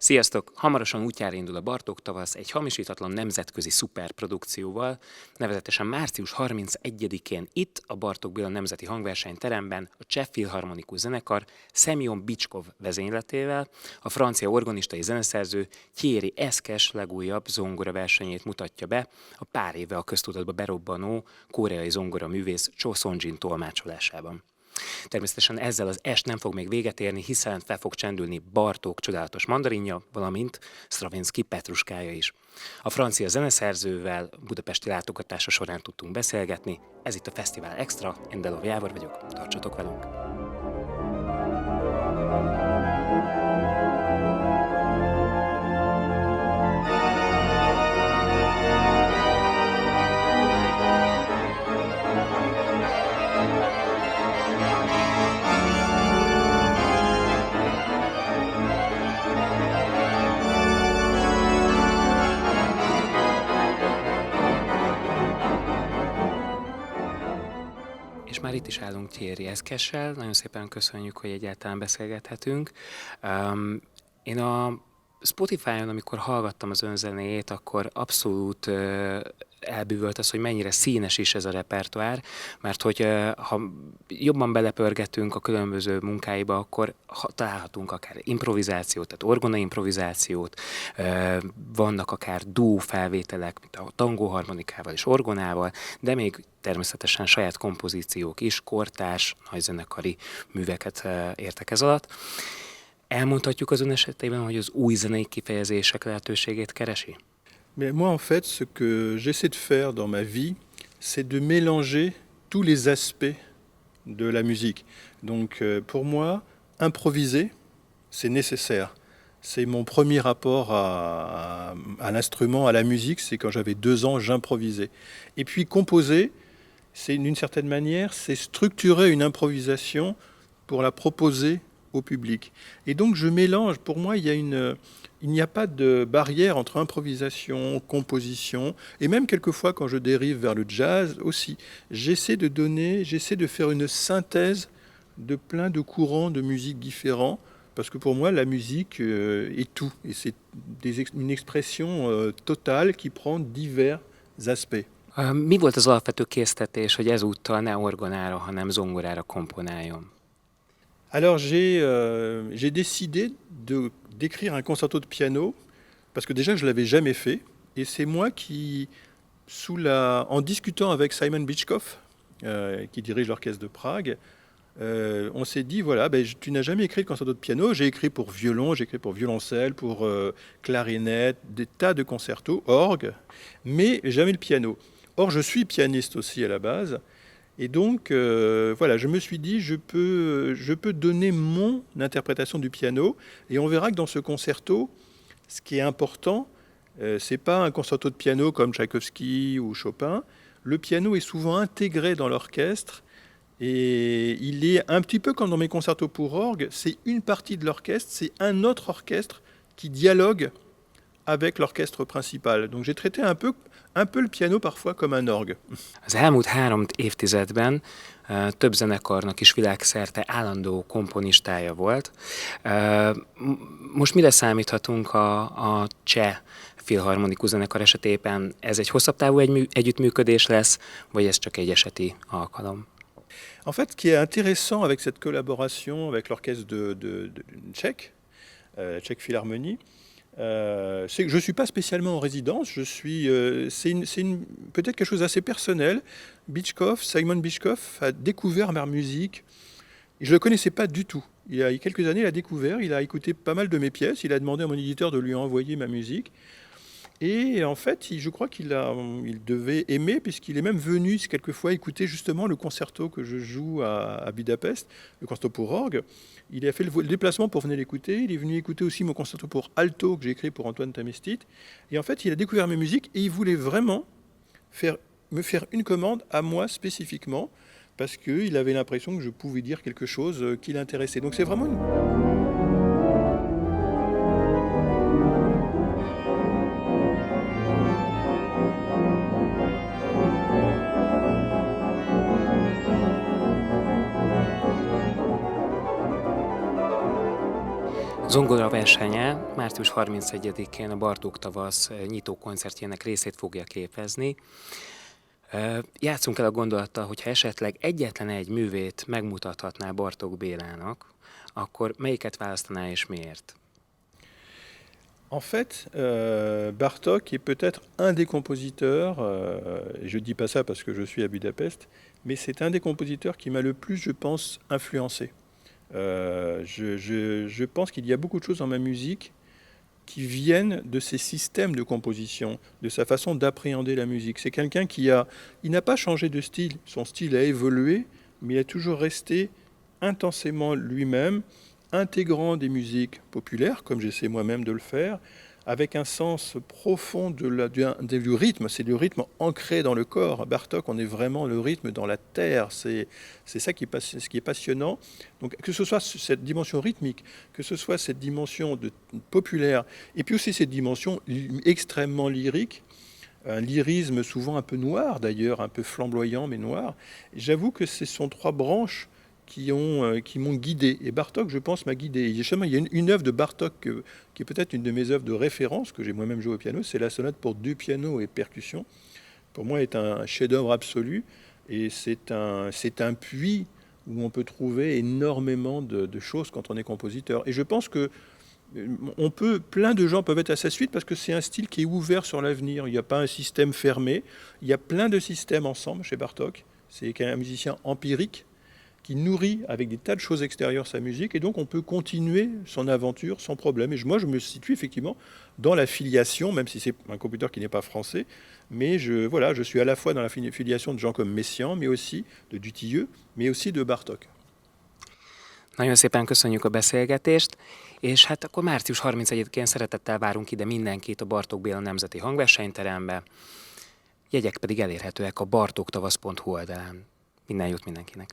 Sziasztok! Hamarosan útjára indul a Bartók tavasz egy hamisítatlan nemzetközi szuperprodukcióval, nevezetesen március 31-én itt a Bartók Béla Nemzeti Hangversenyteremben a Cseh Filharmonikus Zenekar Semjon Bicskov vezényletével a francia organista zeneszerző Thierry Esques legújabb zongoraversenyét mutatja be a pár éve a köztudatba berobbanó koreai zongoraművész Cho Son-jin tolmácsolásában. Természetesen ezzel az est nem fog még véget érni, hiszen fel fog csendülni Bartók csodálatos mandarinja, valamint Stravinsky Petruskája is. A francia zeneszerzővel budapesti látogatása során tudtunk beszélgetni. Ez itt a Fesztivál Extra, én Delov Jávor vagyok, tartsatok velünk! És már itt is állunk Thierry Esquessel, nagyon szépen köszönjük, hogy egyáltalán beszélgethetünk. Én a Spotify-on, amikor hallgattam az önzenéjét, akkor abszolút elbűvölt az, hogy mennyire színes is ez a repertoár, mert hogy ha jobban belepörgetünk a különböző munkáiba, akkor találhatunk akár improvizációt, tehát orgona improvizációt, vannak akár duó felvételek, mint a tangóharmonikával és orgonával, de még természetesen saját kompozíciók is, kortárs, nagyzenekari műveket értek ez alatt. Elmondhatjuk az ön esetében, hogy az új zenei kifejezések lehetőségét keresi? Mais moi, en fait, ce que j'essaie de faire dans ma vie, c'est de mélanger tous les aspects de la musique. Donc, pour moi, improviser, c'est nécessaire. C'est mon premier rapport à l'instrument, à la musique. C'est quand j'avais 2 ans, j'improvisais. Et puis, composer, c'est d'une certaine manière, c'est structurer une improvisation pour la proposer au public. Et donc, je mélange. Pour moi, il n'y a pas de barrière entre improvisation, composition, et même quelquefois quand je dérive vers le jazz aussi, j'essaie de faire une synthèse de plein de courants de musique différents, parce que pour moi la musique est tout, et c'est une expression totale qui prend divers aspects. Mi volt az alapvető késztetés, hogy ezúttal ne orgonára, hanem zongorára komponáljon? Alors j'ai décidé d'écrire un concerto de piano, parce que déjà je ne l'avais jamais fait, et c'est moi qui, en discutant avec Simon Bicskov, qui dirige l'orchestre de Prague, on s'est dit, voilà, tu n'as jamais écrit de concerto de piano, j'ai écrit pour violon, j'ai écrit pour violoncelle, pour clarinette, des tas de concertos, orgue, mais jamais le piano. Or je suis pianiste aussi à la base, et donc, voilà, je me suis dit, je peux donner mon interprétation du piano, et on verra que dans ce concerto, ce qui est important, c'est pas un concerto de piano comme Tchaïkovski ou Chopin. Le piano est souvent intégré dans l'orchestre, et il est un petit peu comme dans mes concertos pour orgue, c'est une partie de l'orchestre, c'est un autre orchestre qui dialogue avec l'orchestre principal. Donc j'ai traité un peu le piano parfois comme un orgue. Az elmúlt 3 évtizedben több zenekarnak is világszerte állandó komponistája volt. Most mire számíthatunk a Cseh Filharmonikus Zenekar esetében? Ez egy hosszabb távú együttműködés lesz, vagy ez csak egy eseti alkalom? En fait, ce qui est intéressant avec cette collaboration avec l'orchestre de Tchèque, Tchèque Philharmonie, c'est que je ne suis pas spécialement en résidence, c'est peut-être quelque chose d'assez personnel. Simon Bicskov a découvert ma musique, et je ne le connaissais pas du tout. Il y a quelques années, il a découvert, il a écouté pas mal de mes pièces, il a demandé à mon éditeur de lui envoyer ma musique. Et en fait, je crois qu'il devait aimer, puisqu'il est même venu quelquefois écouter justement le concerto que je joue à Budapest, le concerto pour orgue. Il a fait le déplacement pour venir l'écouter. Il est venu écouter aussi mon concerto pour alto que j'ai écrit pour Antoine Tamestit. Et en fait, il a découvert mes musiques et il voulait vraiment me faire une commande à moi spécifiquement, parce qu'il avait l'impression que je pouvais dire quelque chose qui l'intéressait. Donc c'est vraiment Zongora versenye március 31-én a Bartók Tavasz nyitó koncertjének részét fogja képezni. Játszunk el a gondolattal, hogyha esetleg egyetlen egy művét megmutathatná Bartók Bélának, akkor melyiket választaná és miért? En fait, Bartók est peut-être un des compositeurs, je ne dis pas ça parce que je suis à Budapest, mais c'est un des compositeurs qui m'a le plus, je pense, influencé. Je pense qu'il y a beaucoup de choses dans ma musique qui viennent de ses systèmes de composition, de sa façon d'appréhender la musique. C'est quelqu'un il n'a pas changé de style, son style a évolué, mais il a toujours resté intensément lui-même, intégrant des musiques populaires, comme j'essaie moi-même de le faire, avec un sens profond du rythme. C'est le rythme ancré dans le corps. Bartók, on est vraiment le rythme dans la terre. C'est ça ce qui est passionnant. Donc, que ce soit cette dimension rythmique, que ce soit cette dimension populaire, et puis aussi cette dimension extrêmement lyrique, un lyrisme souvent un peu noir d'ailleurs, un peu flamboyant mais noir. J'avoue que ce sont trois branches qui m'ont guidé. Et Bartók, je pense, m'a guidé. Et justement, il y a une œuvre de Bartók qui est peut-être une de mes œuvres de référence, que j'ai moi-même joué au piano, c'est la sonate pour 2 pianos et percussions. Pour moi, est un chef-d'œuvre absolu. Et c'est un puits où on peut trouver énormément de choses quand on est compositeur. Et je pense que plein de gens peuvent être à sa suite parce que c'est un style qui est ouvert sur l'avenir. Il n'y a pas un système fermé. Il y a plein de systèmes ensemble chez Bartók. C'est un musicien empirique qui nourrit avec des tas de choses extérieures sa musique, et donc on peut continuer son aventure sans problème. Et moi, je me situe effectivement dans la filiation, même si c'est un compositeur qui n'est pas français, mais je suis à la fois dans la filiation de gens comme Messiaen, mais aussi de Dutilleux, mais aussi de Bartók. Nagyon szépen köszönjük a beszélgetést, és hát akkor március 31-én szeretettel várunk ide mindenkit a Bartók Béla Nemzeti Hangversenyterembe, jegyek pedig elérhetőek a bartoktavasz.hu oldalán. Minden jót mindenkinek!